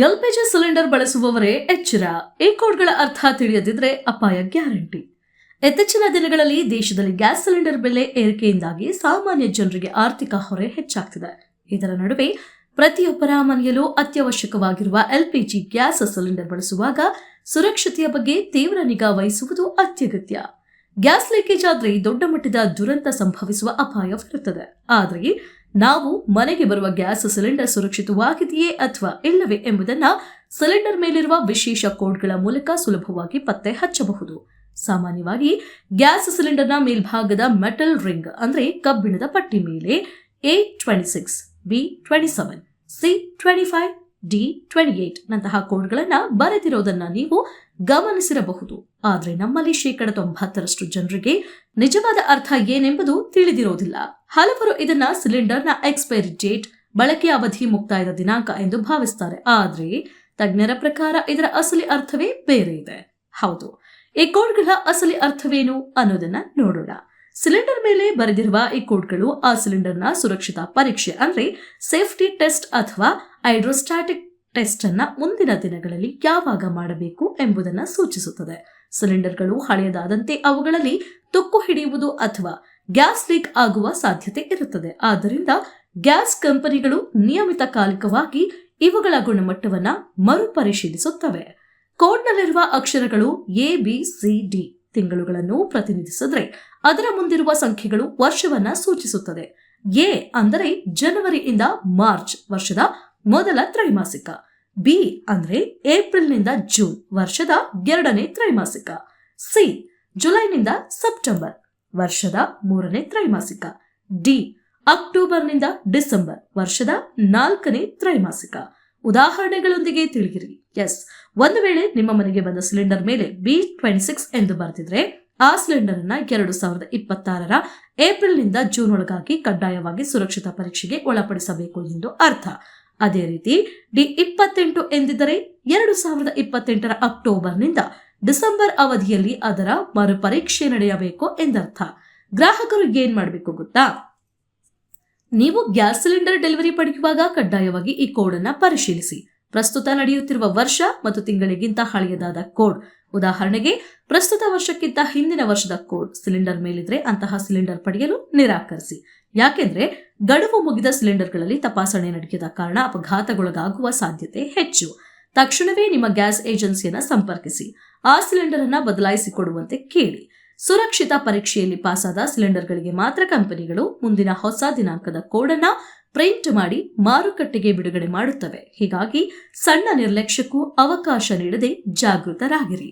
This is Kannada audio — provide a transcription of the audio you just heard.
ಎಲ್ಪಿಜಿ ಸಿಲಿಂಡರ್ ಬಳಸುವವರೇ ಎಚ್ಚರ. ಈ ಕೋಡ್ಗಳ ಅರ್ಥ ತಿಳಿಯದಿದ್ರೆ ಅಪಾಯ ಗ್ಯಾರಂಟಿ. ಇತ್ತೀಚಿನ ದಿನಗಳಲ್ಲಿ ದೇಶದಲ್ಲಿ ಗ್ಯಾಸ್ ಸಿಲಿಂಡರ್ ಬೆಲೆ ಏರಿಕೆಯಿಂದಾಗಿ ಸಾಮಾನ್ಯ ಜನರಿಗೆ ಆರ್ಥಿಕ ಹೊರೆ ಹೆಚ್ಚಾಗ್ತಿದೆ. ಇದರ ನಡುವೆ ಪ್ರತಿಯೊಬ್ಬರ ಮನೆಯಲ್ಲೂ ಅತ್ಯವಶ್ಯಕವಾಗಿರುವ ಎಲ್ಪಿಜಿ ಗ್ಯಾಸ್ ಸಿಲಿಂಡರ್ ಬಳಸುವಾಗ ಸುರಕ್ಷತೆಯ ಬಗ್ಗೆ ತೀವ್ರ ನಿಗಾ ವಹಿಸುವುದು ಅತ್ಯಗತ್ಯ. ಗ್ಯಾಸ್ ಲೀಕೇಜ್ ಆದ್ರೆ ದೊಡ್ಡ ಮಟ್ಟದ ದುರಂತ ಸಂಭವಿಸುವ ಅಪಾಯವಿರುತ್ತದೆ. ಆದರೆ ನಾವು ಮನೆಗೆ ಬರುವ ಗ್ಯಾಸ್ ಸಿಲಿಂಡರ್ ಸುರಕ್ಷಿತವಾಗಿದೆಯೇ ಅಥವಾ ಇಲ್ಲವೇ ಎಂಬುದನ್ನ ಸಿಲಿಂಡರ್ ಮೇಲಿರುವ ವಿಶೇಷ ಕೋಡ್ಗಳ ಮೂಲಕ ಸುಲಭವಾಗಿ ಪತ್ತೆ ಹಚ್ಚಬಹುದು. ಸಾಮಾನ್ಯವಾಗಿ ಗ್ಯಾಸ್ ಸಿಲಿಂಡರ್ನ ಮೇಲ್ಭಾಗದ ಮೆಟಲ್ ರಿಂಗ್ ಅಂದ್ರೆ ಕಬ್ಬಿಣದ ಪಟ್ಟಿ ಮೇಲೆ A26, B27, C25, D28 ನಂತಹ ಕೋಡ್ಗಳನ್ನ ಬರೆದಿರೋದನ್ನ ನೀವು ಗಮನಿಸಿರಬಹುದು. ಆದರೆ ನಮ್ಮಲ್ಲಿ 90% ಜನರಿಗೆ ನಿಜವಾದ ಅರ್ಥ ಏನೆಂಬುದು ತಿಳಿದಿರೋದಿಲ್ಲ. ಹಲವರು ಇದನ್ನ ಸಿಲಿಂಡರ್ನ ಎಕ್ಸ್ಪೈರಿ ಡೇಟ್, ಬಳಕೆಯ ಅವಧಿ ಮುಕ್ತಾಯದ ದಿನಾಂಕ ಎಂದು ಭಾವಿಸ್ತಾರೆ. ಆದರೆ ತಜ್ಞರ ಪ್ರಕಾರ ಇದರ ಅಸಲಿ ಅರ್ಥವೇ ಬೇರೆ ಇದೆ. ಹೌದು, ಈ ಕೋಡ್ಗಳ ಅಸಲಿ ಅರ್ಥವೇನು ಅನ್ನೋದನ್ನ ನೋಡೋಣ. ಸಿಲಿಂಡರ್ ಮೇಲೆ ಬರೆದಿರುವ ಈ ಕೋಡ್ಗಳು ಆ ಸಿಲಿಂಡರ್ನ ಸುರಕ್ಷತಾ ಪರೀಕ್ಷೆ ಅಂದ್ರೆ ಸೇಫ್ಟಿ ಟೆಸ್ಟ್ ಅಥವಾ ಹೈಡ್ರೋಸ್ಟಾಟಿಕ್ ಟೆಸ್ಟ್ ಅನ್ನ ಮುಂದಿನ ದಿನಗಳಲ್ಲಿ ಯಾವಾಗ ಮಾಡಬೇಕು ಎಂಬುದನ್ನು ಸೂಚಿಸುತ್ತದೆ. ಸಿಲಿಂಡರ್ಗಳು ಹಳೆಯದಾದಂತೆ ಅವುಗಳಲ್ಲಿ ತುಕ್ಕು ಹಿಡಿಯುವುದು ಅಥವಾ ಗ್ಯಾಸ್ ಲೀಕ್ ಆಗುವ ಸಾಧ್ಯತೆ ಇರುತ್ತದೆ. ಆದ್ದರಿಂದ ಗ್ಯಾಸ್ ಕಂಪನಿಗಳು ನಿಯಮಿತ ಕಾಲಿಕವಾಗಿ ಇವುಗಳ ಗುಣಮಟ್ಟವನ್ನ ಮರುಪರಿಶೀಲಿಸುತ್ತವೆ. ಕೋಡ್ನಲ್ಲಿರುವ ಅಕ್ಷರಗಳು ABCD ತಿಂಗಳುಗಳನ್ನು ಪ್ರತಿನಿಧಿಸಿದ್ರೆ ಅದರ ಮುಂದಿರುವ ಸಂಖ್ಯೆಗಳು ವರ್ಷವನ್ನ ಸೂಚಿಸುತ್ತದೆ. A ಅಂದರೆ ಜನವರಿಯಿಂದ ಮಾರ್ಚ್, ವರ್ಷದ ಮೊದಲ ತ್ರೈಮಾಸಿಕ. B ಅಂದ್ರೆ ಏಪ್ರಿಲ್ನಿಂದ ಜೂನ್, ವರ್ಷದ 2ನೇ ತ್ರೈಮಾಸಿಕ. C ಜುಲೈನಿಂದ ಸೆಪ್ಟೆಂಬರ್, ವರ್ಷದ 3ನೇ ತ್ರೈಮಾಸಿಕ. D ಅಕ್ಟೋಬರ್ನಿಂದ ಡಿಸೆಂಬರ್, ವರ್ಷದ 4ನೇ ತ್ರೈಮಾಸಿಕ. ಉದಾಹರಣೆಗಳೊಂದಿಗೆ ತಿಳಿಯಿರಿ. ಒಂದು ವೇಳೆ ನಿಮ್ಮ ಮನೆಗೆ ಬಂದ ಸಿಲಿಂಡರ್ ಮೇಲೆ B26 ಎಂದು ಬರೆದಿದ್ರೆ ಆ ಸಿಲಿಂಡರ್ ಅನ್ನ 2026ರ ಏಪ್ರಿಲ್ನಿಂದ ಜೂನ್ ಒಳಗಾಗಿ ಕಡ್ಡಾಯವಾಗಿ ಸುರಕ್ಷತಾ ಪರೀಕ್ಷೆಗೆ ಒಳಪಡಿಸಬೇಕು ಎಂದು ಅರ್ಥ. ಅದೇ ರೀತಿ D28 ಎಂದಿದ್ದರೆ 2028ರ ಅಕ್ಟೋಬರ್ನಿಂದ ಡಿಸೆಂಬರ್ ಅವಧಿಯಲ್ಲಿ ಅದರ ಮರುಪರೀಕ್ಷೆ ನಡೆಯಬೇಕು ಎಂದರ್ಥ. ಗ್ರಾಹಕರು ಏನ್ ಮಾಡಬೇಕು ಗೊತ್ತಾ? ನೀವು ಗ್ಯಾಸ್ ಸಿಲಿಂಡರ್ ಡೆಲಿವರಿ ಪಡೆಯುವಾಗ ಕಡ್ಡಾಯವಾಗಿ ಈ ಕೋಡ್ ಅನ್ನ ಪರಿಶೀಲಿಸಿ. ಪ್ರಸ್ತುತ ನಡೆಯುತ್ತಿರುವ ವರ್ಷ ಮತ್ತು ತಿಂಗಳಿಗಿಂತ ಹಳೆಯದಾದ ಕೋಡ್, ಉದಾಹರಣೆಗೆ ಪ್ರಸ್ತುತ ವರ್ಷಕ್ಕಿಂತ ಹಿಂದಿನ ವರ್ಷದ ಕೋಡ್ ಸಿಲಿಂಡರ್ ಮೇಲಿದ್ರೆ ಅಂತಹ ಸಿಲಿಂಡರ್ ಪಡೆಯಲು ನಿರಾಕರಿಸಿ. ಯಾಕೆಂದ್ರೆ ಗಡುವು ಮುಗಿದ ಸಿಲಿಂಡರ್ಗಳಲ್ಲಿ ತಪಾಸಣೆ ನಡೆಯದ ಕಾರಣ ಅಪಘಾತಗೊಳಗಾಗುವ ಸಾಧ್ಯತೆ ಹೆಚ್ಚು. ತಕ್ಷಣವೇ ನಿಮ್ಮ ಗ್ಯಾಸ್ ಏಜೆನ್ಸಿಯನ್ನ ಸಂಪರ್ಕಿಸಿ. ಆ ಸಿಲಿಂಡರ್ ಅನ್ನ ಬದಲಾಯಿಸಿಕೊಡುವಂತೆ ಕೇಳಿ. ಸುರಕ್ಷಿತ ಪರೀಕ್ಷೆಯಲ್ಲಿ ಪಾಸಾದ ಸಿಲಿಂಡರ್ಗಳಿಗೆ ಮಾತ್ರ ಕಂಪನಿಗಳು ಮುಂದಿನ ಹೊಸ ದಿನಾಂಕದ ಕೋಡ್ ಅನ್ನ ಪ್ರಿಂಟ್ ಮಾಡಿ ಮಾರುಕಟ್ಟೆಗೆ ಬಿಡುಗಡೆ ಮಾಡುತ್ತವೆ. ಹೀಗಾಗಿ ಸಣ್ಣ ನಿರ್ಲಕ್ಷ್ಯಕ್ಕೂ ಅವಕಾಶ ನೀಡದೆ ಜಾಗೃತರಾಗಿರಿ.